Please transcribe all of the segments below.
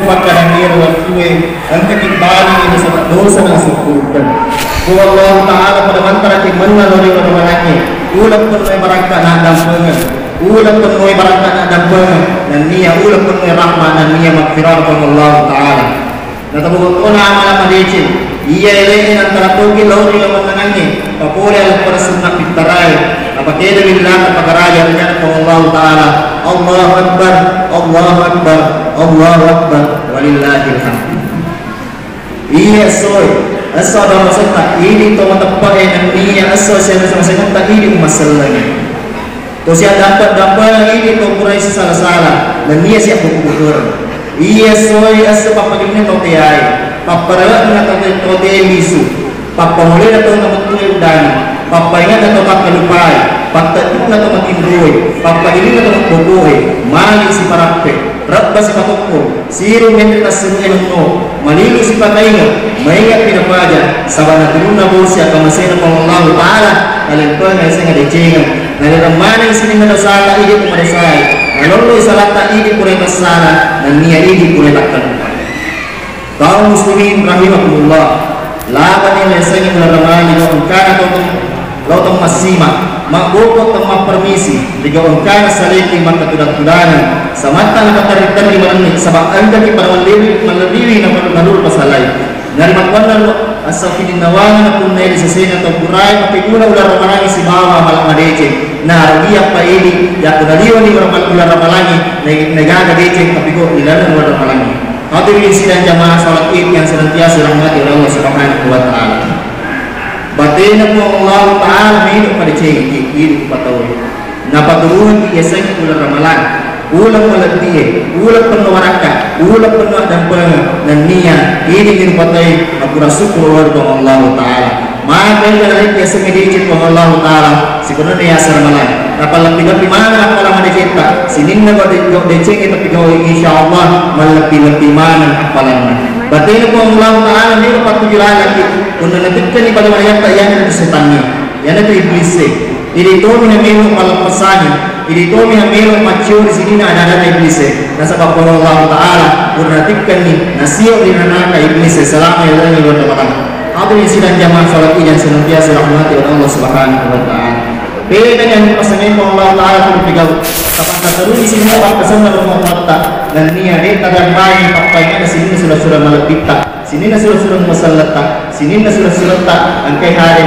pagkadangir waktuwe ang kakibali ito sa dosa ng sukupan. Kung Allah Ta'ala pada mantara timana lori pada malaki, ulang pun may barangka na dampangan, ulang pun may barangka na dampangan, dan niya ulang pun may rahmat dan niya magfirar kong Allah Ta'ala. Natabukot ko na amalang madicin, iya ilayin ang taratuki lori ang manangangi, papuli alat para sunnah pitaray, napakita bilang kapag-araya rin kong Allah Ta'ala. Allahu Akbar, Allahu Akbar, Allahu Akbar, walillahil hamd. Iya soy, asal dalam maksudnya ini to matapain ang niya asal siya sa maksudnya ini masalahnya. To siya dapat ini to kuray sa sala-sala dan niya siya bukur. Iya soy asal papagin to tiyay, paparawat na to tiyay misu, papamuli na to namutuloy udani, papaingat na to makalupay, pagtatuk na to matindoy, papagin na to magbubuhay, mali si parape. Rabba si patukko, siro mentre tasirun no, malilo si pataino, maingat pinapaja, sabana turun na bosya kamasena pang Allah Ta'ala, nalimpan na isang adecengan, naliramana isinin na dosala, idi pumadasay, nalolo isalata, idi pulay masana, nan niya idi pulay takkan. Kaum muslimin rahimahullah, laban nila isang inaramani no, kana tong masima, magbukot ng mapermisi, ligaw kana saliki magkatudak-tudanan, samantang nakataritan ni mananit, sabang daki manalili na manalul pasalay. Narimakwan na asa kininawangan na punay sa sena to buray, mapiguna ular ramalangi si bawa malamadece, na aragiyak pa ili, ya kunaliwan ni ular ramalangi, nagagadeche, kapigo nilalang ular ramalangi. Hadirin sidang jamaah salat id yang senantiasa rahmati Allah Subhanahu wa Ta'ala. Batin po Allah Ta'ala minum pada cengki hidup patawai. Napaturuhan biasanya ulang ramalan, ulang malatiye, ulang penuh waraka, ulang penuh dampangan dan niat ini hidup patawai. Aku syukur kepada Allah Ta'ala. Maka yang lain biasanya diizin kepada Allah Ta'ala. Sebenarnya asal ramalan. Napalapit-lapit mana apalah madicita. Sinin na kau deceng tapi kau insyaallah malapit-lapit mana apalah. Batin po Allah Ta'ala ni kapatujuran lagi. Kung nanatipkan ni pagmamayang tayan na setannya, yan na ito iblis Ini ito minamilo palapasani, ini ito minamilo mature sini na ada iblis Nasa kapag Allah Ta'ala, kung nanatipkan ni nasiyo din na naka iblis Salamat ya Allah wa ta'ala. Ato yung silang jamaah salat iyan senantiasa rahmati oleh Allah Subhanahu wa Ta'ala. Pilihan yang pasangin po Allah Ta'ala kung pigaw. Kapag nataruni sila pagkasan na lumapata, dan niya rin tagambay pakpahinga na sini na sudah malapita. Sini na sudah masalata, sini na sudah ang kay hari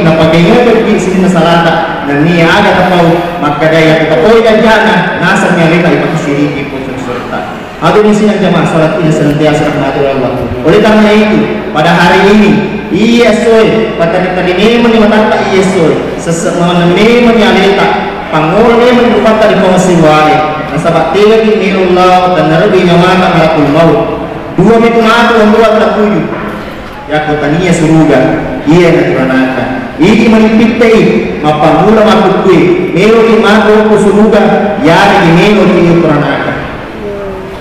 napagayang pergi sini na salata, dan niya aga tapaw magkadaya kitapoy na dyan nasa niya rin ay pakisiriki po sa surta. Ato yung silang jamaah salat ini senantiasa rahmati Allah. Oleh karena itu, pada hari ini iya soy, patari-tari ni matata iya soy, sesemana ni menyalita, pangol ni menyupata di pangasiwari, nasa baktiga ni Allah dan narubi nyamata malakul maut. Dua itu matu yang dua terpuju, ya kotaniya suruga, iya naturanakan. Ini menipitei, mapangula makukui, melo di matu suruga, ya di melo di naturanakan.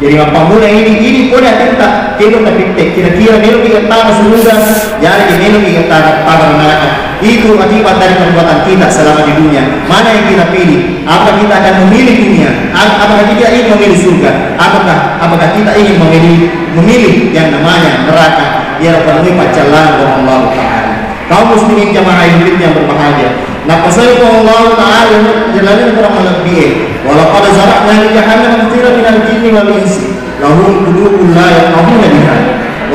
Jadi mapangula ini boleh kita kilo tapi kira-kira melo kita tanah suruga, ya di melo kita tanah naturanakan. Itu akibat dari perbuatan kita selama di dunia. Mana yang kita pilih? Apakah kita akan memilih dunia? Apakah kita ingin memilih surga? Apakah kita ingin memilih yang namanya neraka? Ya Rabbi pacalan dengan Allah Ta'ala. Kaum muslimin jamaah yang berbahagia. Nah pasal Allah Ta'ala jalanin kurang lebih. Walaupun zarakna li jahannam katsiran minal jinni wal insi. Lahum qulubun la yafqahuna biha.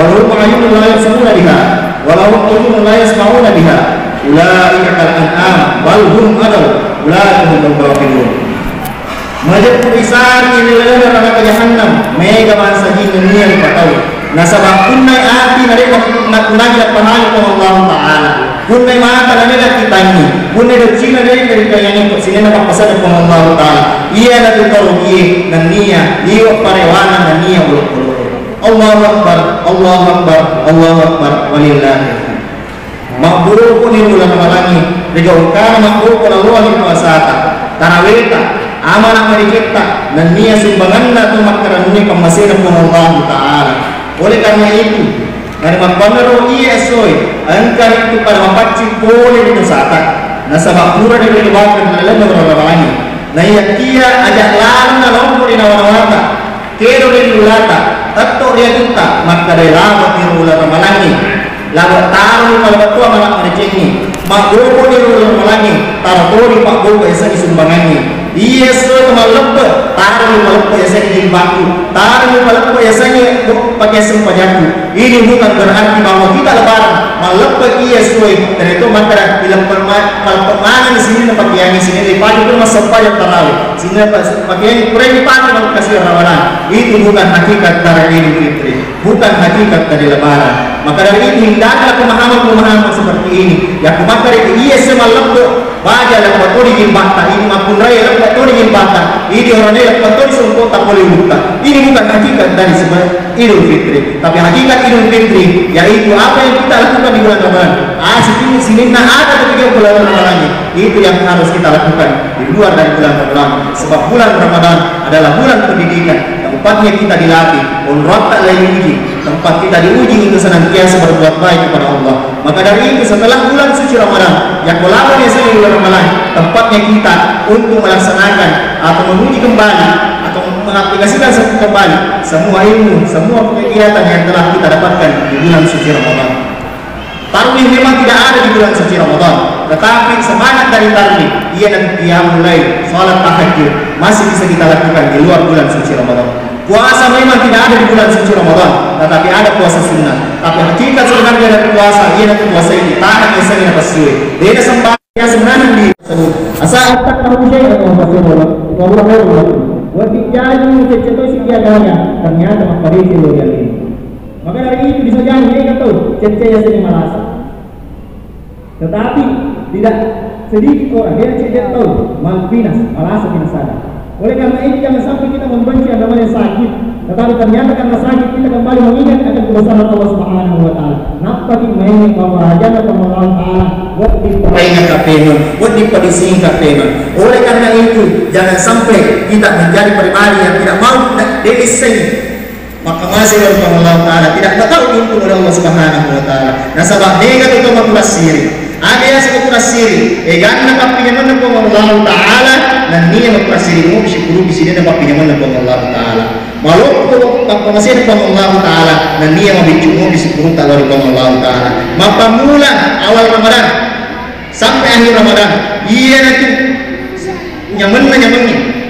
Walahum a'yunun la yabsiruna biha. Walahum qulubun la yasma'una biha. Ulaika kal an'am bal hum adall. Ulaika hum ghafilun. Majid pisar ini lele neraka jahannam mega bangsa jin dunia dipatau. Nasabah kunai ati nareka nakunagi pahali ko Allah Ta'ala. Kunai mata nareka kitani. Kunai docina nareka kayang ko sinena papasad ko Allah Ta'ala. Iya na tukarugi nan niya iyo parewanan nan niya ulo-ulo. Allahu Akbar, Allahu Akbar, Allahu Akbar walillahil makbul ko ni ulang malangi rigaw ka makbul ko Allah ni pasata tarawita amanah marikita dan niya sumbangan na tumakkaran ni pamasira ko Allah Ta'ala. Oleh karena itu dari magpanaro iya soy angka itu para mapacin boleh dito sa atak nasa bakura ni liwakan na lalang na malangi na iya ajak lang na lompo ni nawanawata kero dari ulata atau dia juta maka dari lama di ulata malangi lama taruh kalau betul malah merecengi mak gopo di ulata malangi taruh di pak gopo esa di sumbangannya iya so malepet taruh malepet esa di baku taruh malepet esa ni pakai sempajaku ini bukan berarti bahwa kita lebaran malepet iya so dan itu maka dalam permainan di sini tempat yang di sini di pagi itu masuk pajak tarawih sini pakaian kurang dipakai untuk kasih ramalan itu bukan hakikat dari Idul Fitri bukan hakikat dari lebaran maka dari itu hendaklah pemahaman seperti ini ya maka dari iya semalepet baca lah paturi gimbata ini maupun raya lah paturi gimbata ini orang lain paturi sungguh tak boleh buka ini bukan hakikat dari sebenarnya Idul Fitri tapi hakikat Idul Fitri yaitu apa yang kita lakukan di bulan Ramadan sini ada ketika bulan Ramadan itu yang harus kita lakukan di luar dari bulan Ramadan sebab bulan Ramadan adalah bulan pendidikan tempatnya kita dilatih unrotak diuji tempat kita diuji untuk senantiasa berbuat baik kepada Allah maka dari itu setelah bulan suci Ramadan yang kolabor biasanya bulan Ramadan tempatnya kita untuk melaksanakan atau menguji kembali atau mengaplikasikan kembali semua ilmu semua kegiatan yang telah kita dapatkan di bulan suci Ramadan. Tarawih memang tidak ada di bulan suci Ramadan tetapi semangat dari tarawih ia dan qiyamul lail salat tahajud masih bisa kita lakukan di luar bulan suci Ramadan. Puasa memang tidak ada di bulan suci Ramadan tetapi ada puasa sunnah tapi hakikat sebenarnya dari puasa ia dan puasa ini tahan biasanya pasue dia sembahyang sebenarnya di asal tak tahu saya atau pasue Allah waktu jadi cecet si dia gaya ternyata makari si luar ini maka dari itu bisa jadi mereka tahu cecet yang sering merasa tetapi tidak sedikit orang dia cecet tahu malpinas merasa tidak sadar. Oleh karena itu jangan sampai kita membenci yang namanya sakit tetapi ternyata karena sakit kita kembali mengingat akan kebesaran Allah Subhanahu wa taala. Napaki main pemerajan atau Allah taala buat diperbaiki kapenon, buat dipadising kapenon. Oleh karena itu jangan sampai kita menjadi pribadi yang tidak mau delising maka masih Allah taala tidak tahu untuk Allah Subhanahu wa taala. Nah sebab dia itu mengkurasiri ada yang sebut siri ganna papinya mana pun Allah taala dan dia mengkurasiri mu syukur di sini dapat pinjaman pun Allah taala malu ko masih pun Allah taala dan dia membicumu di syukur dari Allah taala maka mula awal Ramadan sampai akhir Ramadan ia nanti nyamannya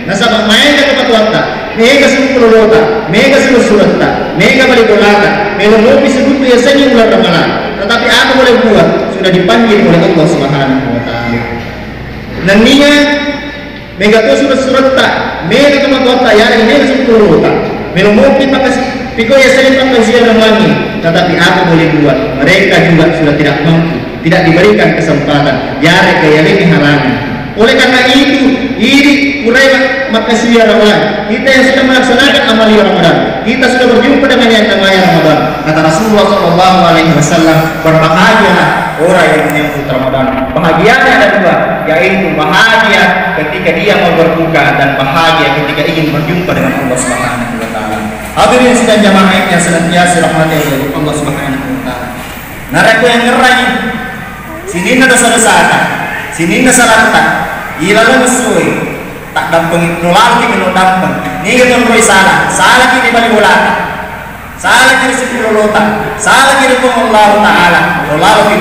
nasabah main ke patuata mega suruh lota mega suruh surata mega balik dolata melo mobi sebut biasanya bulan Ramadan tetapi apa boleh buat sudah dipanggil oleh Allah Subhanahu wa taala dan dia mega tu suruh surata mega ke patuata ya ini suruh lota melo mobi pakai piko ya saya pakai ziarah lagi tetapi apa boleh buat mereka juga sudah tidak mampu tidak diberikan kesempatan ya mereka yang ini halangi oleh karena itu ini urai makasih ya Ramadan kita yang sudah melaksanakan amal Ramadan kita sudah berjumpa dengan yang namanya Ramadan kata Rasulullah SAW berbahagialah orang yang menyambut Ramadan bahagianya ada dua yaitu bahagia ketika dia mau berbuka dan bahagia ketika ingin berjumpa dengan Allah Subhanahu wa taala. Hadirin sedang jamaah yang senantiasa rahmati Allah Subhanahu wa taala. Narako yang ngerai sini ada dosa-dosa sini salata ilalang suwi tak dampeng nular ki no dampeng ni gitu roy salah ki di balik bola salah ki sepuluh lota salah ki ko Allah taala nular ki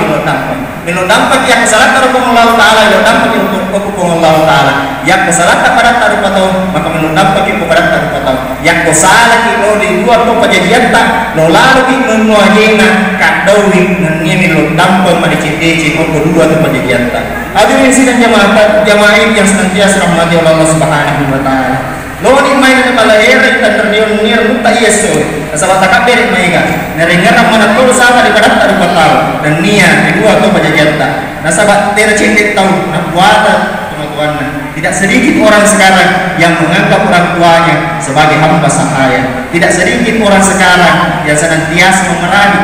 no dampeng yang salah taruh ko Allah taala yo dampeng ko Allah taala yang salah pada taruh patau maka no dampeng ki ko pada taruh patau yang salah ki no di luar ko pajajian tak nular ki no hina kadawi ni no dampeng pada citi ko dua to pajajian tak. Hadirin sidang jamaah yang senantiasa rahmati Allah Subhanahu wa taala. Loni main na malaera ta terdion nir mutta yeso. Asal ta kabir maiga. Nerengara mana to sama di barat ta patau dan nia kedua to pajajanta. Nasabat tera cintit tau na kuata teman-teman. Tidak sedikit orang sekarang yang menganggap orang tuanya sebagai hamba sahaya. Tidak sedikit orang sekarang yang senantiasa memerangi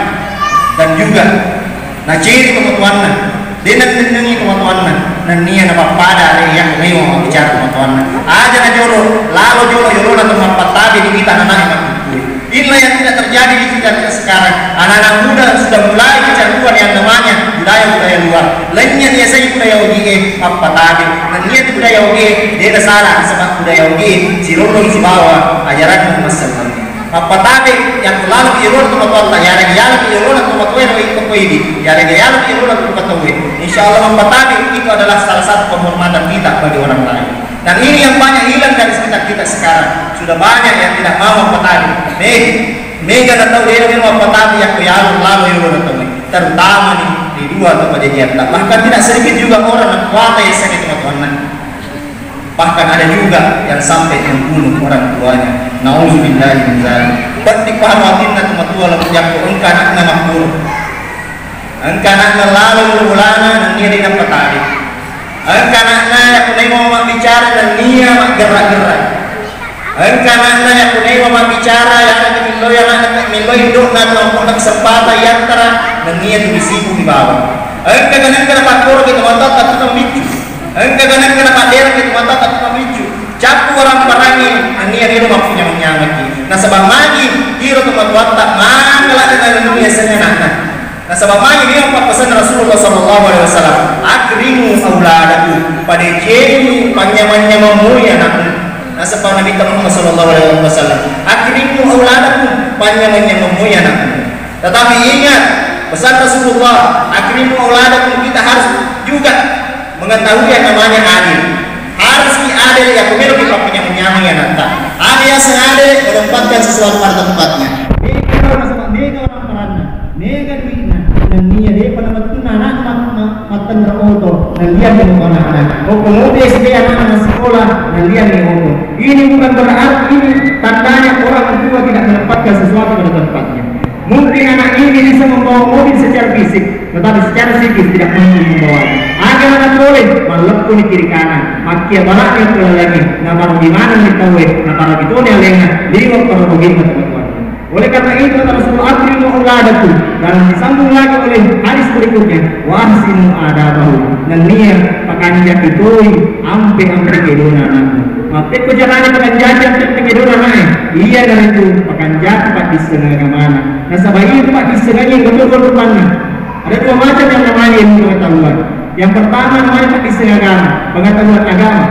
dan juga ciri teman-teman dinenengi teman-teman nania nama pada yang meyo bicara teman-teman aja na jolo lalu jolo na teman patabi di kita anak inilah yang tidak terjadi di kita sekarang anak-anak muda sudah mulai kecanduan yang namanya budaya luar Lanya dia saya budaya ogi apa tadi. Lanya tu budaya ogi dia salah sebab budaya ogi si rono si bawa ajaran Muhammad sallallahu alaihi wasallam. Apa tadi yang lalu irul tu Allah ya lagi irul tu matwe no itu koidi ya lagi irul tu matwe. Insyaallah apa tadi itu adalah salah satu penghormatan kita bagi orang lain. Dan ini yang banyak hilang dari sekitar kita sekarang. Sudah banyak yang tidak mau apa tadi. Mega atau dia memang apa tadi yang lalu irul atau terutama di dua atau pada janda. Bahkan tidak sedikit juga orang yang kuat yang sakit teman-teman. Bahkan ada juga yang sampai membunuh orang tuanya. Nauzubillahi min dzalik. Berarti pahawatinna teman-teman lalu yang engkau nak makmur. Engkau nak lalu ulana dan dia tidak petari. Engkau nak yang kunai mau bicara dan dia mak gerak-gerak. Engkau nak yang kunai mau bicara yang ada milo hidup dan untuk kesempatan yang terang dan dia tu disipu di bawah. Engkau kena pakor kita mata tak termicu. Engkau kena padera kita mata tak termicu. Capu orang perangi ani dia rumah punya menyamati. Nah sebab magi hiro teman-teman tak mangala dengan dunia senenana. Nah sebab magi dia apa pesan Rasulullah sallallahu alaihi wasallam, akrimu auladakum, pada jadi panjangnya memulia anakmu. Nah sebab Nabi Muhammad sallallahu alaihi wasallam, akrimu auladakum, panjangnya memulia anakmu. Tetapi ingat pesan Rasulullah, akrimu auladakum, kita harus juga mengetahui yang namanya adil. Harus adil ya pemilu kita punya menyamai anak. Adil yang sengaja menempatkan sesuatu pada tempatnya. Mega orang peranna, mega duitna, dan dia pada matuna anak matan auto, dan dia yang anak-anak. Oh kemudian sebagai anak-anak sekolah, dan dia yang auto. Ini bukan berarti tandanya orang tua tidak menempatkan sesuatu pada tempatnya. Mungkin anak ini bisa membawa mobil secara fisik, tetapi secara psikis tidak mampu membawanya. Agar anak boleh melekuk di kiri kanan, makia balaknya pulang lagi. Nah baru gimana diketahui? Nah baru itu dia lengah, liwat baru begitu teman-teman. Oleh karena itu kata Rasulullah, akrimu auladakum, dan disambung lagi oleh hadis berikutnya, wa ahsinu adabahu, dan niat pakai jakitoi ampe kedua anakmu. Maka jalannya pakai jajan kedua anaknya. Iya dari itu pakai jati pak di setengah mana. Nah sebab itu pak di setengahnya betul depannya. Ada dua macam yang namanya ilmu pengetahuan. Yang pertama namanya pak di setengah agama, pengetahuan agama,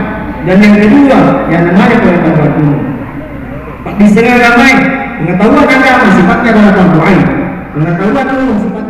dan yang kedua yang namanya pengetahuan umum. Pak di setengah agama, pengetahuan agama sifatnya adalah fardu ain. Pengetahuan umum sifatnya